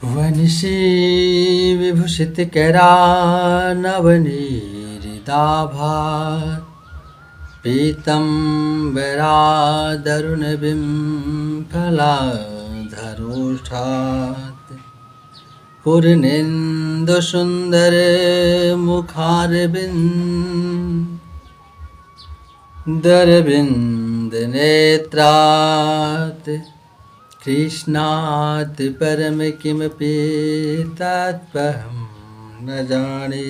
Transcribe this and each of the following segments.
वनिषी विभूषित कैरा नवनीरिदाभा पीतम्बरादरुणबिम्फलाधरोष्ठात् पूर्णेन्दुसुन्दर मुखारविन्दरविन्दनेत्रात् कृष्णात् परम किमपि तत्त्वहं न जाने।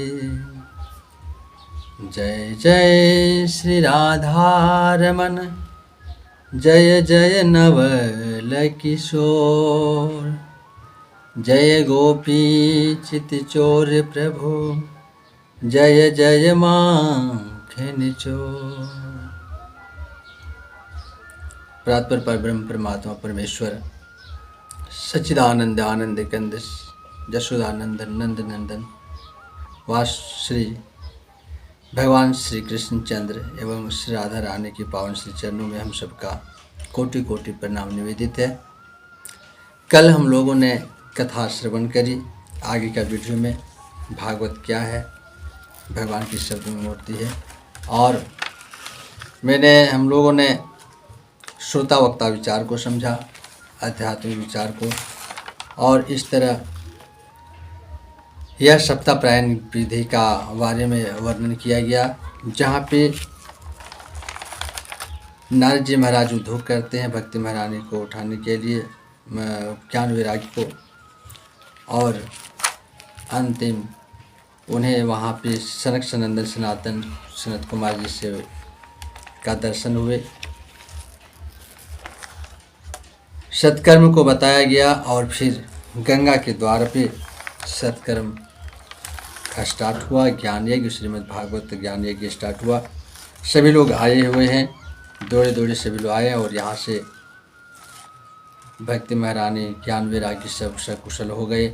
जय जय श्री राधारमण जय जय नवल किशोर जय गोपी चितचोर प्रभु जय जय माखन चोर। परात्पर परब्रह्म परमात्मा परमेश्वर सच्चिदानंद आनंद कंद यशोदानंदन नंद नंदन वास श्री भगवान श्री कृष्ण चंद्र एवं श्री राधा रानी की पावन श्री चरणों में हम सबका कोटि कोटि प्रणाम निवेदित है। कल हम लोगों ने कथा श्रवण करी। आगे का वीडियो में भागवत क्या है, भगवान की शब्द में मूर्ति है, और हम लोगों ने श्रोता वक्ता विचार को समझा, आध्यात्मिक विचार को, और इस तरह यह सप्ताह-प्रायण विधि का बारे में वर्णन किया गया, जहाँ पे नारद जी महाराज उद्योग करते हैं भक्ति महारानी को उठाने के लिए, ज्ञान वैराग्य को, और अंतिम उन्हें वहाँ पे सनक सनंदन सनातन सनत कुमार जी से का दर्शन हुए। सत्कर्म को बताया गया और फिर गंगा के द्वार पे सत्कर्म का स्टार्ट हुआ। ज्ञान यज्ञ श्रीमद् भागवत ज्ञान यज्ञ स्टार्ट हुआ। सभी लोग आए हुए हैं, दौड़े दौड़े सभी लोग आए, और यहाँ से भक्ति महारानी ज्ञान वैराग्य सब सकुशल हो गए।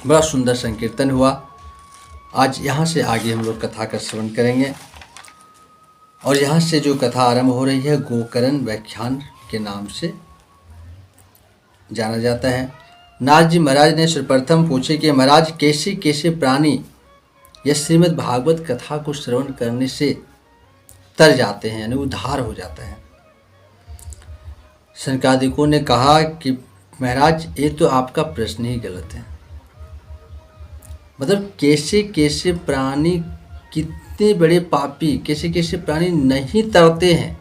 बड़ा सुंदर संकीर्तन हुआ। आज यहाँ से आगे हम लोग कथा का श्रवण करेंगे, और यहाँ से जो कथा आरंभ हो रही है गोकर्ण व्याख्यान के नाम से जाना जाता है। नारद जी महाराज ने सर्वप्रथम पूछे कि महाराज कैसे कैसे प्राणी यह श्रीमद् भागवत कथा को श्रवण करने से तर जाते हैं, यानी उद्धार हो जाता है। सनकादिकों ने कहा कि महाराज ये तो आपका प्रश्न ही गलत है। मतलब कैसे कैसे प्राणी, कितने बड़े पापी, कैसे कैसे प्राणी नहीं तरते हैं,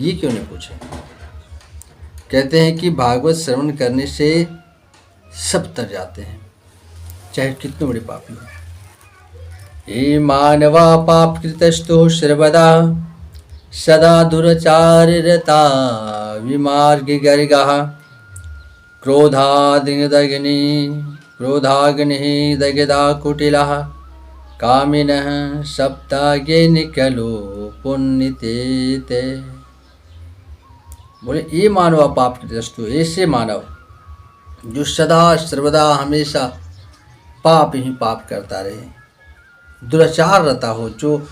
ये क्यों नहीं पूछे। कहते हैं कि भागवत श्रवण करने से सब तर जाते हैं, चाहे कितने बड़े पापी हो। ये मानवा पाप कृतस्तु सर्वदा सदा दुराचाररता विमार्ग गर्गः क्रोधाग्नि दग्धा कुटिलः कामिनः सप्तागे खलु पुण्यते। बोले ये मानव पाप कृतस्तु, ऐसे मानव जो सदा सर्वदा हमेशा पाप ही पाप करता रहे, दुराचार रहता हो, जो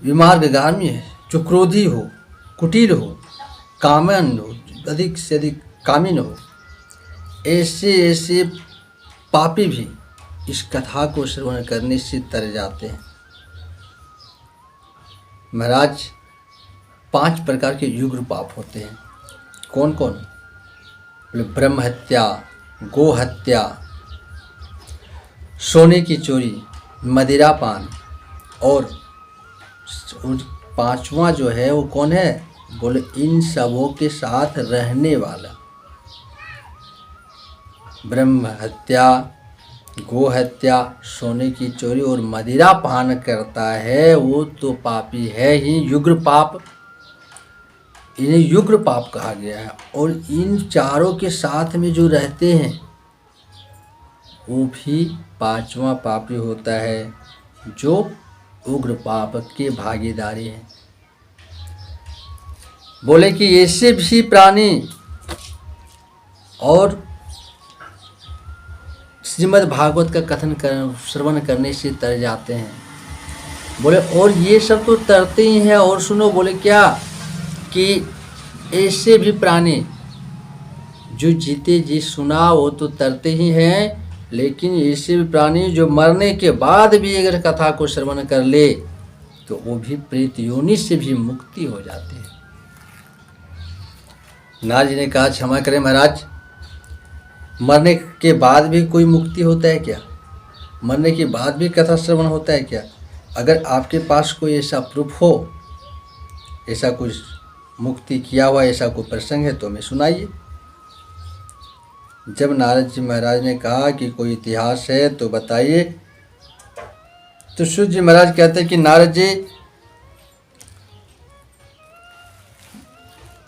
विमार्गगामी है, जो क्रोधी हो, कुटिल हो, कामन हो, अधिक से अधिक कामिन हो, ऐसे ऐसे पापी भी इस कथा को श्रवण करने से तर जाते हैं। महाराज 5 प्रकार के युग्र पाप होते हैं। कौन कौन? बोले ब्रह्म हत्या, गो हत्या, सोने की चोरी, मदिरापान, और 5वां जो है वो कौन है? बोले इन सबों के साथ रहने वाला। ब्रह्म हत्या, गो हत्या, सोने की चोरी और मदिरा पान करता है, वो तो पापी है ही, युग्र पाप। इन्हें युग्र पाप कहा गया है। और इन चारों के साथ में जो रहते हैं वो भी 5वां पापी होता है, जो उग्र पाप के भागीदारी हैं। बोले कि ऐसे भी प्राणी और श्रीमद् भागवत का कथन श्रवण करने से तर जाते हैं। बोले और ये सब तो तरते ही हैं, और सुनो, बोले क्या कि ऐसे भी प्राणी जो जीते जी सुना वो तो तरते ही हैं, लेकिन ऐसे प्राणी जो मरने के बाद भी अगर कथा को श्रवण कर ले तो वो भी प्रेत योनि से भी मुक्ति हो जाती है। नारद जी ने कहा, क्षमा करें महाराज, मरने के बाद भी कोई मुक्ति होता है क्या? मरने के बाद भी कथा श्रवण होता है क्या? अगर आपके पास कोई ऐसा प्रूफ हो, ऐसा कुछ मुक्ति किया हुआ ऐसा कोई प्रसंग है तो हमें सुनाइए। जब नारद जी महाराज ने कहा कि कोई इतिहास है तो बताइए, तो सूत जी महाराज कहते हैं कि नारद जी,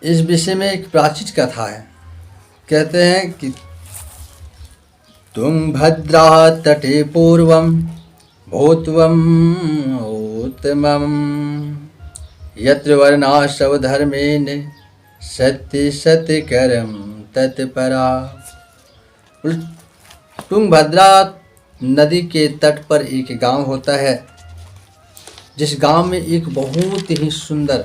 इस विषय में एक प्राचीन कथा है। कहते हैं कि तुंगभद्रा तटे पूर्वं भूत्वम् उत्तमम् यत्र वर्णाश्रव धर्मेण सत्य सत्यकरं तत्परा। तुंगभद्रा नदी के तट पर एक गांव होता है, जिस गांव में एक बहुत ही सुंदर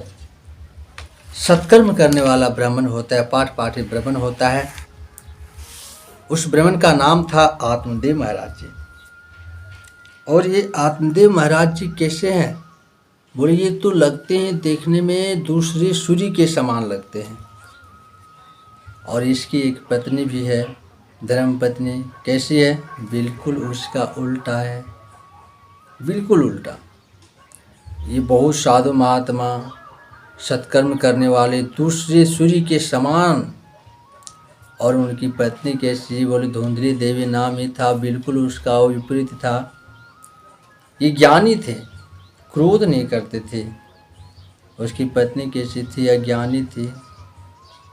सत्कर्म करने वाला ब्राह्मण होता है, पाठ पाठी ब्राह्मण होता है। उस ब्राह्मण का नाम था आत्मदेव महाराज जी। और ये आत्मदेव महाराज जी कैसे हैं? बोले, ये तो लगते हैं देखने में दूसरे सूर्य के समान लगते हैं। और इसकी एक पत्नी भी है, धर्म पत्नी। कैसी है? बिल्कुल उसका उल्टा है, बिल्कुल उल्टा। ये बहुत साधु महात्मा सत्कर्म करने वाले, दूसरे सूर्य के समान। और उनकी पत्नी कैसी? बोले, धुंधली देवी नाम ही था, बिल्कुल उसका विपरीत था। ये ज्ञानी थे, क्रोध नहीं करते थे। उसकी पत्नी कैसी थी? अज्ञानी थी,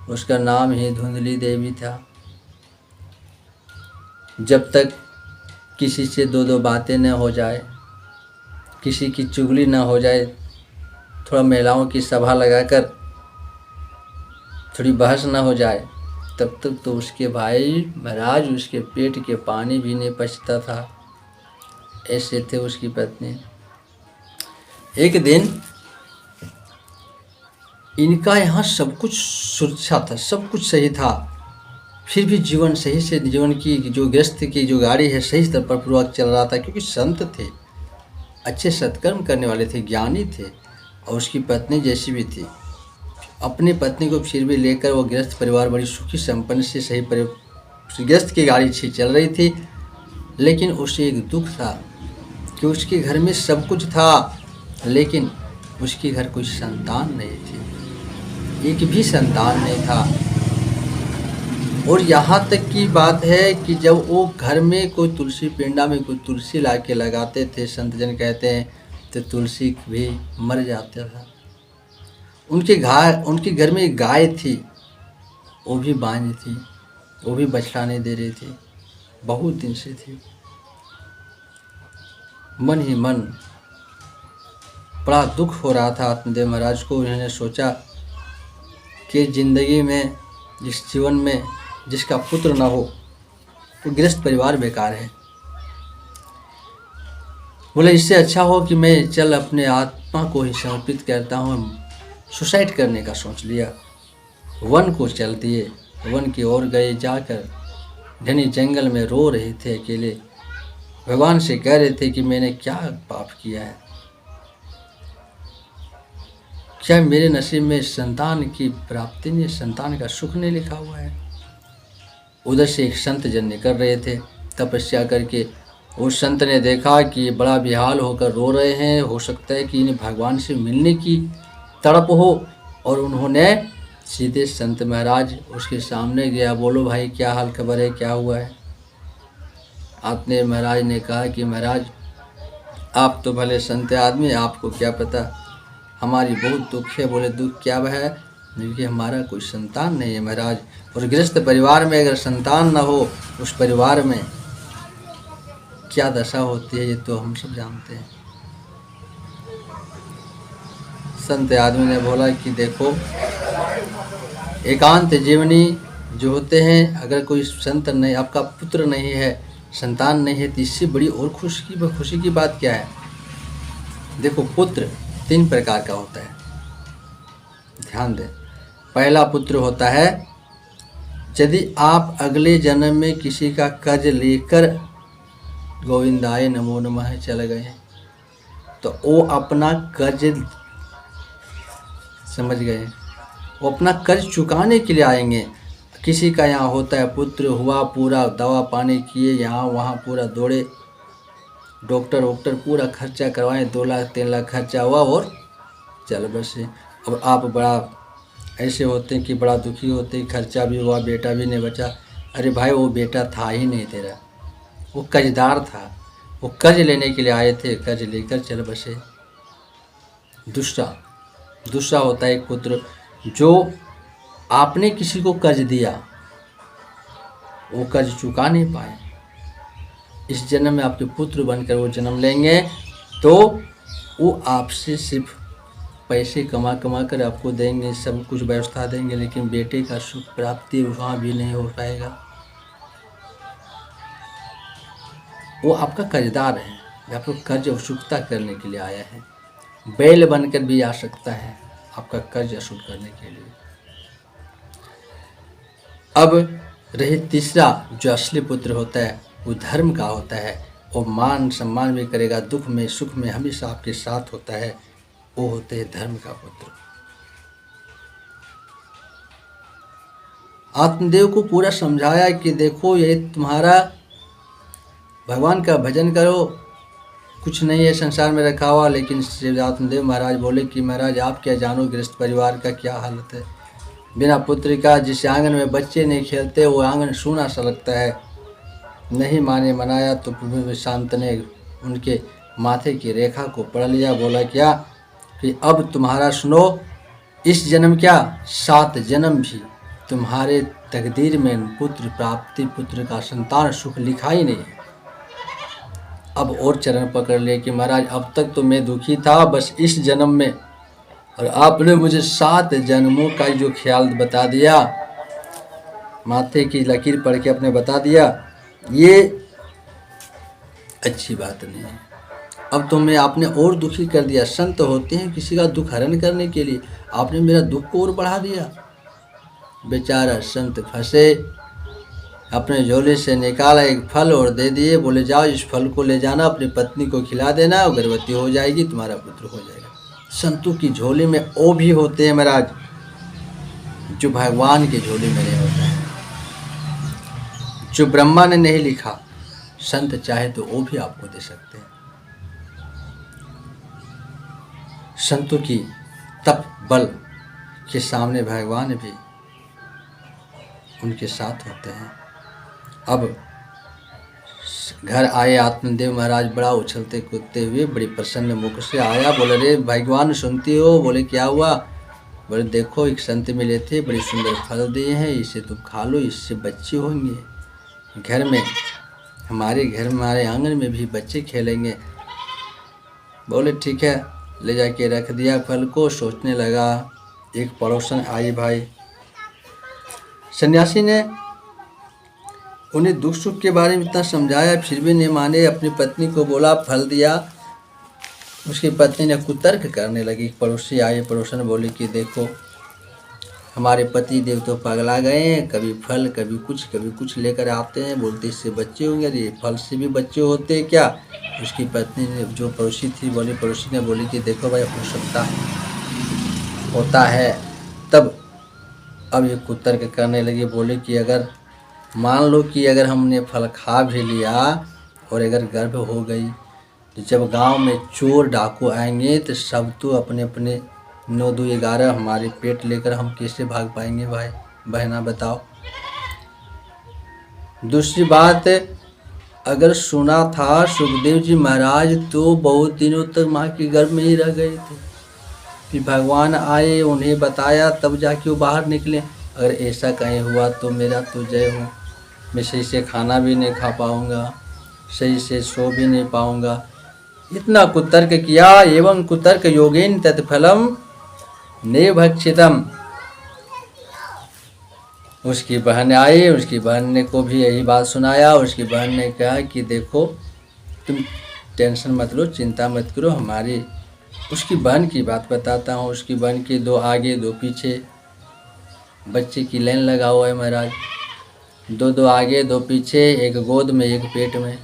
उसका नाम ही धुंधली देवी था। जब तक किसी से दो दो बातें न हो जाए, किसी की चुगली न हो जाए, थोड़ा महिलाओं की सभा लगाकर थोड़ी बहस न हो जाए, तब तक तो उसके भाई महाराज उसके पेट के पानी भी नहीं पचता था। ऐसे थे उसकी पत्नी। एक दिन इनका यहाँ सब कुछ सुरक्षा था, सब कुछ सही था, फिर भी जीवन सही से, जीवन की जो गृहस्थ की जो गाड़ी है सही स्तर पर पूर्वक चल रहा था, क्योंकि संत थे, अच्छे सत्कर्म करने वाले थे, ज्ञानी थे। और उसकी पत्नी जैसी भी थी। अपनी पत्नी को फिर भी लेकर वो गृहस्थ परिवार बड़ी सुखी संपन्न से सही गृहस्थ की गाड़ी अच्छी चल रही थी। लेकिन उसे एक दुख था कि उसके घर में सब कुछ था, लेकिन उसके घर कोई संतान नहीं थी, एक भी संतान नहीं था। और यहाँ तक की बात है कि जब वो घर में कोई तुलसी पिंडा में कोई तुलसी ला के लगाते थे, संत जन कहते हैं, तो तुलसी भी मर जाता था। उनके घर में एक गाय थी, वो भी बांझ थी, वो भी बछड़ा नहीं दे रही थी, बहुत दिन से थी। मन ही मन बड़ा दुख हो रहा था आत्मदेव महाराज को। उन्होंने सोचा कि जिंदगी में, जिस जीवन में जिसका पुत्र न हो, तो गृहस्थ परिवार बेकार है। बोले, इससे अच्छा हो कि मैं चल अपने आत्मा को ही समर्पित करता हूँ। सुसाइड करने का सोच लिया। वन को चल दिए, वन की ओर गए। जाकर घने जंगल में रो रहे थे अकेले, भगवान से कह रहे थे कि मैंने क्या पाप किया है, क्या मेरे नसीब में संतान की प्राप्ति नहीं, संतान का सुख नहीं लिखा हुआ है। उधर से एक संत जन निकल रहे थे तपस्या करके। उस संत ने देखा कि ये बड़ा बेहाल होकर रो रहे हैं, हो सकता है कि इन्हें भगवान से मिलने की तड़प हो। और उन्होंने सीधे संत महाराज उसके सामने गया। बोलो भाई, क्या हाल खबर है, क्या हुआ है? आपने महाराज ने कहा कि महाराज, आप तो भले संत आदमी, आपको क्या पता, हमारी बहुत दुख है। बोले, दुख क्या है? क्योंकि हमारा कोई संतान नहीं है महाराज। और गृहस्थ परिवार में अगर संतान न हो, उस परिवार में क्या दशा होती है ये तो हम सब जानते हैं। संत आदमी ने बोला कि देखो, एकांत जीवनी जो होते हैं, अगर कोई संत नहीं, आपका पुत्र नहीं है, संतान नहीं है, तो इससे बड़ी और खुशी की बात क्या है? देखो, पुत्र 3 प्रकार का होता है, ध्यान दें। पहला पुत्र होता है यदि आप अगले जन्म में किसी का कर्ज लेकर गोविंदाय नमो नमः चल गए तो वो अपना कर्ज, समझ गए, वो अपना कर्ज चुकाने के लिए आएंगे। किसी का यहाँ होता है पुत्र हुआ, पूरा दवा पानी किए, यहाँ वहाँ पूरा दौड़े, डॉक्टर वॉक्टर पूरा खर्चा करवाए, 2 लाख 3 लाख खर्चा हुआ और चल बसे। अब आप बड़ा ऐसे होते हैं कि बड़ा दुखी होते हैं, खर्चा भी हुआ, बेटा भी नहीं बचा। अरे भाई वो बेटा था ही नहीं तेरा, वो कर्जदार था, वो कर्ज लेने के लिए आए थे, कर्ज लेकर चल बसे। दूसरा होता है एक पुत्र, जो आपने किसी को कर्ज दिया, वो कर्ज चुका नहीं पाए, इस जन्म में आपके पुत्र बनकर वो जन्म लेंगे तो वो आपसे सिर्फ पैसे कमा कर आपको देंगे, सब कुछ व्यवस्था देंगे, लेकिन बेटे का सुख प्राप्ति वहाँ भी नहीं हो पाएगा। वो आपका कर्जदार है, आपको कर्ज चुकता करने के लिए आया है। बैल बनकर भी आ सकता है आपका कर्ज असूल करने के लिए। अब रही तीसरा, जो असली पुत्र होता है वो धर्म का होता है, वो मान सम्मान भी करेगा, दुख में सुख में हमेशा आपके साथ होता है, वो होते हैं धर्म का पुत्र। आत्मदेव को पूरा समझाया कि देखो ये तुम्हारा, भगवान का भजन करो, कुछ नहीं है संसार में रखा हुआ। लेकिन श्री आत्मदेव महाराज बोले कि महाराज आप क्या जानो गृहस्थ परिवार का क्या हालत है, बिना पुत्र का जिस आंगन में बच्चे नहीं खेलते वो आंगन सूना सा लगता है। नहीं माने मनाया तो प्रभु शांत ने उनके माथे की रेखा को पढ़ लिया, बोला क्या कि अब तुम्हारा सुनो, इस जन्म क्या 7 जन्म भी तुम्हारे तकदीर में पुत्र प्राप्ति, पुत्र का संतान सुख लिखा ही नहीं है। अब और चरण पकड़ लिए कि महाराज अब तक तो मैं दुखी था बस इस जन्म में, और आपने मुझे 7 जन्मों का जो ख्याल बता दिया, माथे की लकीर पढ़ के अपने बता दिया, ये अच्छी बात नहीं है। अब तो मैं आपने और दुखी कर दिया। संत होते हैं किसी का दुख हरण करने के लिए, आपने मेरा दुख को और बढ़ा दिया। बेचारा संत फंसे, अपने झोले से निकाला एक फल और दे दिए, बोले जाओ इस फल को ले जाना, अपनी पत्नी को खिला देना, वो गर्भवती हो जाएगी, तुम्हारा पुत्र हो जाएगा। संतों की झोले में वो भी होते हैं महाराज जो भगवान के झोले में नहीं होता है, जो ब्रह्मा ने नहीं लिखा। संत चाहे तो वो भी आपको दे सकते हैं। संतों की तप बल के सामने भगवान भी उनके साथ होते हैं। अब घर आए आत्मदेव महाराज, बड़ा उछलते कूदते हुए, बड़ी प्रसन्न मुख से आया, बोले रे भगवान सुनती हो? बोले क्या हुआ? बोले देखो एक संत मिले थे, बड़ी सुंदर फल दिए हैं, इसे तुम खा लो, इससे बच्चे होंगे, घर में हमारे घर हमारे आंगन में भी बच्चे खेलेंगे। बोले ठीक है, ले जाके रख दिया फल को। सोचने लगा, एक पड़ोसन आई भाई, सन्यासी ने उन्हें दुख सुख के बारे में इतना समझाया, फिर भी नहीं माने। अपनी पत्नी को बोला, फल दिया, उसकी पत्नी ने कुतर्क करने लगी। पड़ोसी आए, पड़ोसन बोले कि देखो हमारे पति देव तो पगला गए हैं, कभी फल कभी कुछ लेकर आते हैं, बोलते इससे बच्चे होंगे, ये फल से भी बच्चे होते हैं क्या? उसकी पत्नी ने, जो पड़ोसी थी, बोली, पड़ोसी ने बोली कि देखो भाई हो सकता है, होता है। तब अब ये कुतर्क करने लगे, बोले कि अगर मान लो कि अगर हमने फल खा भी लिया और अगर गर्भ हो गई तो जब गांव में चोर डाकू आएंगे तो सब तो अपने अपने 9 2 11 हमारे पेट लेकर हम कैसे भाग पाएंगे भाई बहना बताओ। दूसरी बात, अगर सुना था सुखदेव जी महाराज तो बहुत दिनों तक माँ के गर्भ में ही रह गए थे, फिर भगवान आए, उन्हें बताया, तब जाके वो बाहर निकले। अगर ऐसा कहीं हुआ तो मेरा तो जय हो, मैं सही से खाना भी नहीं खा पाऊँगा, सही से सो भी नहीं पाऊँगा। इतना कुतर्क किया, एवं कुतर्क योगेन तत्फलम ने भक्षितम। उसकी बहन आई, उसकी बहन ने को भी यही बात सुनाया। उसकी बहन ने कहा कि देखो तुम टेंशन मत लो, चिंता मत करो, हमारी उसकी बहन की बात बताता हूँ। उसकी बहन के 2 आगे 2 पीछे बच्चे की लाइन लगा हुआ है महाराज। दो दो आगे दो पीछे, एक गोद में एक पेट में।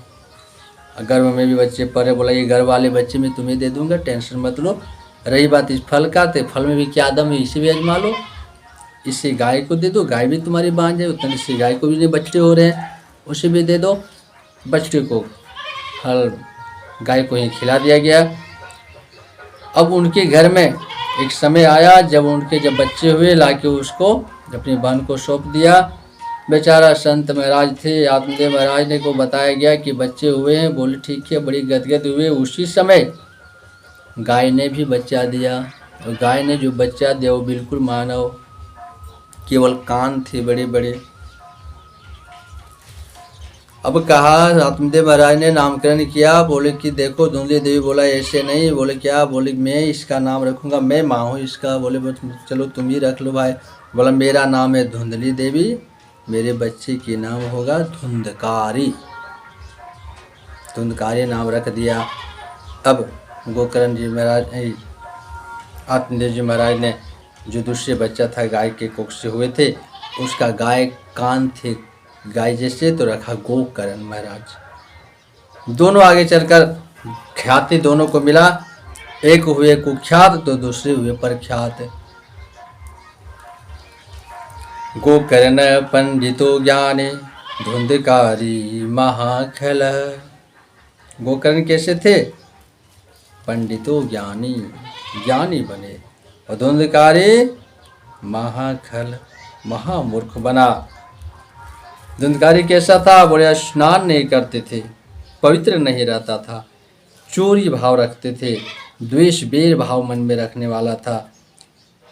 गर्भ में भी बच्चे पड़े, बोला ये गर्भ वाले बच्चे में तुम्हें दे दूंगा, टेंशन मत लो। रही बात इस फल का, तो फल में भी क्या दम है, इसे भी आजमा लो, इससे गाय को दे दो, गाय भी तुम्हारी बांझ है, उतने से गाय को भी नहीं बच्चे हो रहे हैं, उसे भी दे दो। बच्चे को फल गाय को ही खिला दिया गया। अब उनके घर में एक समय आया जब बच्चे हुए, लाके उसको अपनी बहन को सौंप दिया। बेचारा संत महाराज थे, आत्मदेव महाराज ने को बताया गया कि बच्चे हुए हैं। बोले ठीक है, बड़ी गदगद हुए। उसी समय गाय ने भी बच्चा दिया, और गाय ने जो बच्चा दिया वो बिल्कुल मानव, केवल कान थे बड़े बड़े। अब कहा आत्मदेव महाराज ने नामकरण किया, बोले कि देखो धुंधली देवी। बोला ऐसे नहीं। बोले क्या? बोले मैं इसका नाम रखूंगा, मैं माँ हूँ इसका। बोले चलो तुम ही रख लो भाई। बोला मेरा नाम है धुंधली देवी, मेरे बच्चे के नाम होगा धुंधकारी। धुंधकारी नाम रख दिया। अब गोकर्ण जी महाराज, आत्मदेव जी महाराज ने जो दूसरे बच्चा था गाय के कोख से हुए थे, उसका गाय कान थे गाय जैसे, तो रखा गोकर्ण महाराज। दोनों आगे चलकर ख्याति दोनों को मिला, एक हुए कुख्यात तो दूसरे हुए प्रख्यात। गोकर्ण पंडितो ज्ञाने धुंधकारी महाखल। गोकर्ण कैसे थे? पंडितो ज्ञानी, ज्ञानी बने, और धुंधकारी महाखल, महामूर्ख बना। धुंधकारी कैसा था? बोले स्नान नहीं करते थे, पवित्र नहीं रहता था, चोरी भाव रखते थे, द्वेष बेर भाव मन में रखने वाला था,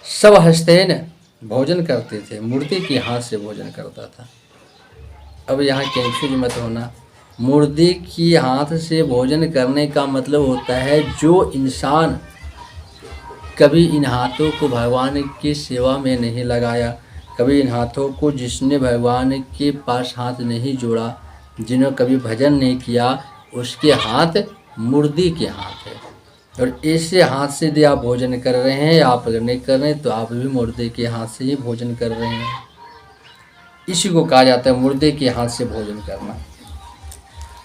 सब हस्तेन भोजन करते थे, मूर्ति के हाथ से भोजन करता था। अब यहाँ कंफ्यूज मत होना, मूर्ति की हाथ से भोजन करने का मतलब होता है जो इंसान कभी इन हाथों को भगवान की सेवा में नहीं लगाया, कभी इन हाथों को जिसने भगवान के पास हाथ नहीं जोड़ा, जिन्होंने कभी भजन नहीं किया, उसके हाथ मुर्दी के हाथ है। और ऐसे हाथ से यदि आप भोजन कर रहे हैं, आप अगर नहीं कर रहे हैं तो आप भी मुर्दे के हाथ से ही भोजन कर रहे हैं। इसी को कहा जाता है मुर्दे के हाथ से भोजन करना।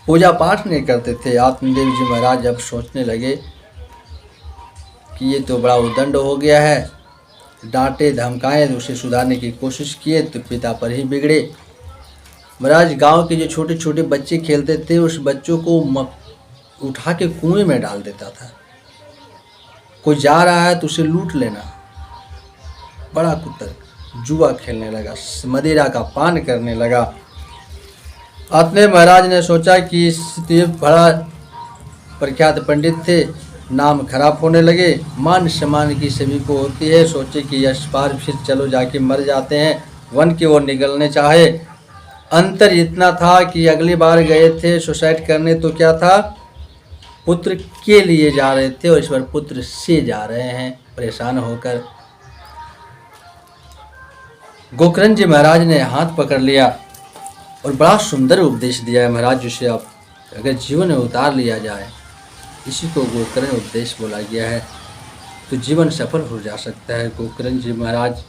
पूजा पाठ नहीं करते थे। आत्मदेव जी महाराज जब सोचने लगे कि ये तो बड़ा उदंड हो गया है, डांटे धमकाए, उसे सुधारने की कोशिश किए तो पिता पर ही बिगड़े। महाराज गांव के जो छोटे छोटे बच्चे खेलते थे, उस बच्चों को उठा के कुएं में डाल देता था। कोई जा रहा है तो उसे लूट लेना। बड़ा कुत्तर जुआ खेलने लगा, मदिरा का पान करने लगा। आत्मदेव महाराज ने सोचा कि ये बड़ा प्रख्यात पंडित थे, नाम खराब होने लगे, मान सम्मान की सभी को होती है। सोचे कि यश पार फिर चलो जाके मर जाते हैं, वन की ओर निकलने चाहे। अंतर इतना था कि अगली बार गए थे सुसाइड करने तो क्या था, पुत्र के लिए जा रहे थे और इस बार पुत्र से जा रहे हैं परेशान होकर। गोकर्ण जी महाराज ने हाथ पकड़ लिया और बड़ा सुंदर उपदेश दिया है महाराज, जिसे आप अगर जीवन में उतार लिया जाए, इसी को गोकर्ण उपदेश बोला गया है, तो जीवन सफल हो जा सकता है। गोकर्ण जी महाराज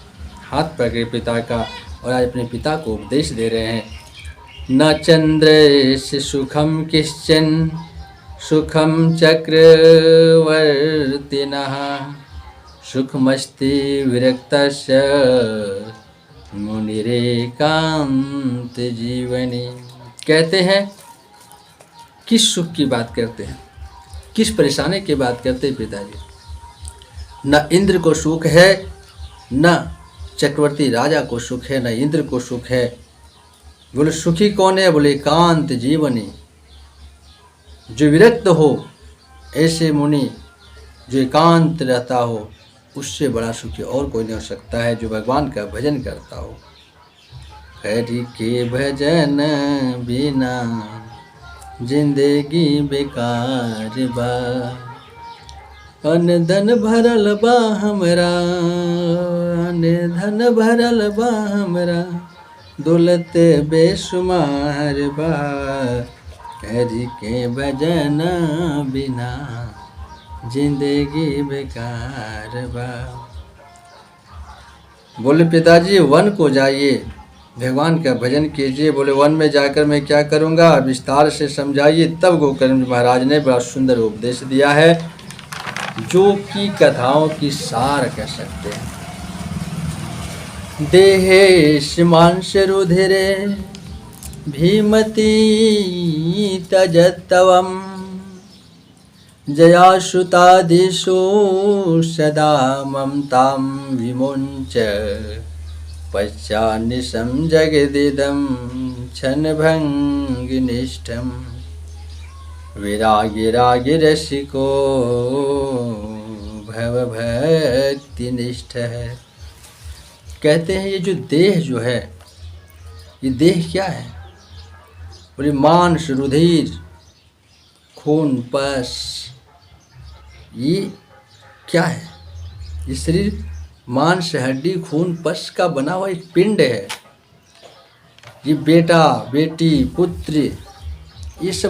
हाथ पकड़े पिता का और आज अपने पिता को उपदेश दे रहे हैं। न चंद्र से सुखम किश्चन सुखम चक्रवर्तिनः सुखमस्ति विरक्तस्य मुनिरेकांत जीवनी। कहते हैं किस सुख की बात करते हैं, किस परेशानी की बात करते हैं पिताजी? न इंद्र को सुख है, न चक्रवर्ती राजा को सुख है, न इंद्र को सुख है। बोले सुखी कौन है? बोले एकांत जीवनी, जो विरक्त हो, ऐसे मुनि जो एकांत रहता हो, उससे बड़ा सुखी और कोई नहीं हो सकता है, जो भगवान का भजन करता हो। हरि के भजन बिना जिंदगी बेकार बा, अन धन भरल बा हमरा, अन धन भरल बा हमरा, दौलत बेशुमार बा, हरि के भजन बिना जिंदगी बेकार बा। बोले पिताजी वन को जाइए, भगवान का भजन कीजिए। बोले वन में जाकर मैं क्या करूँगा, विस्तार से समझाइए। तब गोकर्ण जी महाराज ने बड़ा सुंदर उपदेश दिया है, जो कि कथाओं की सार कह सकते हैं। देहे मांस रुधिरे भीमती तजत्तवम् जयाश्रुतादिषु सदा ममतां विमुञ्च पश्चान्निशं जगदिदं क्षणभङ्गनिष्ठं विरागिरागिरसिको भवभक्तिनिष्ठः। कहते हैं ये जो देह जो है, ये देह क्या है? बोले मांस रुधिर खून पस, ये क्या है? ये शरीर मांस हड्डी खून पस का बना हुआ एक पिंड है। ये बेटा बेटी पुत्र ये सब